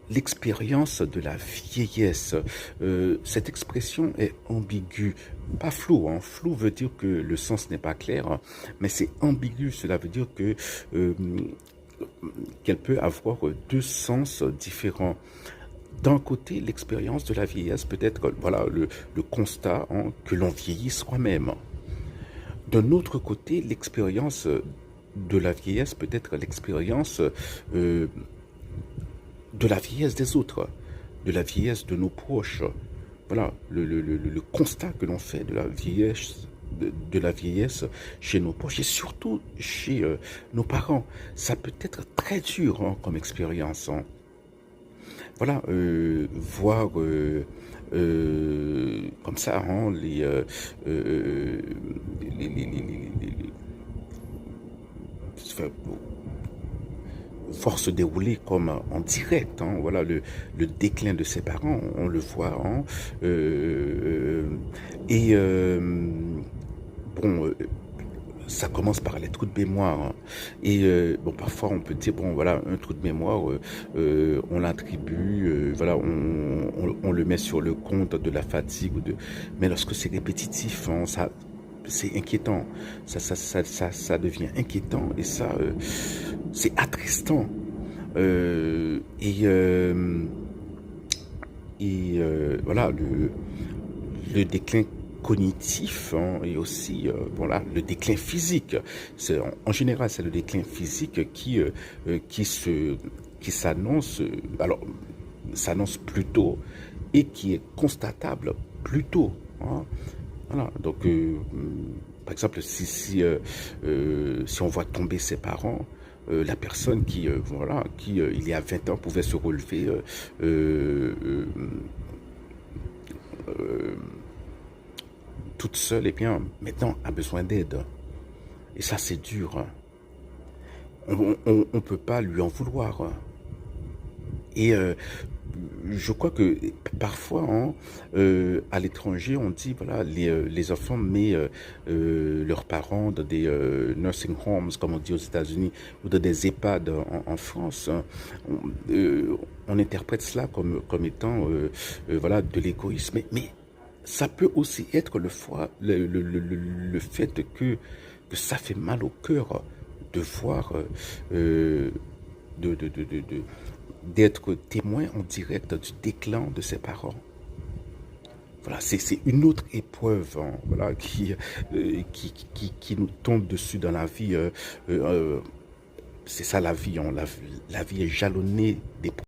l'expérience de la vieillesse. Cette expression est ambiguë, pas floue. Hein. Flou veut dire que le sens n'est pas clair, hein, mais c'est ambigu. Cela veut dire que euh, qu'elle peut avoir deux sens différents. D'un côté, l'expérience de la vieillesse peut être voilà le constat hein, que l'on vieillit soi-même. D'un autre côté, l'expérience de la vieillesse peut être l'expérience de la vieillesse des autres, de la vieillesse de nos proches. Voilà, le constat que l'on fait de la vieillesse chez nos proches et surtout chez nos parents. Ça peut être très dur hein, comme expérience. Hein. Voilà, voir comme ça hein, enfin, force déroulée comme en direct. Hein, voilà le déclin de ses parents, on le voit. Hein, et bon, ça commence par les trous de mémoire. Hein. Et bon, parfois on peut dire bon voilà un trou de mémoire, on l'attribue, voilà, on le met sur le compte de la fatigue ou de. Mais lorsque c'est répétitif, hein, ça c'est inquiétant. Ça devient inquiétant et ça c'est attristant. Et voilà le déclin cognitif hein, et aussi voilà le déclin physique. En général, c'est le déclin physique qui s'annonce alors s'annonce plus tôt et qui est constatable plus tôt. Hein. Voilà, donc par exemple, si on voit tomber ses parents, la personne qui, voilà, qui il y a 20 ans pouvait se relever toute seule, et bien maintenant a besoin d'aide. Et ça, c'est dur. Hein. On peut pas lui en vouloir. Hein. Et je crois que parfois, hein, à l'étranger, on dit, voilà, les enfants mettent leurs parents dans des nursing homes, comme on dit aux États-Unis, ou dans des EHPAD en France. Hein. On interprète cela comme étant, voilà, de l'égoïsme. Mais ça peut aussi être le fait que ça fait mal au cœur de voir de, de, de, de, de- d'être témoin en direct du déclin de ses parents. Voilà, c'est une autre épreuve hein, voilà, qui nous tombe dessus dans la vie. C'est ça la vie. Hein, la vie est jalonnée d'épreuves.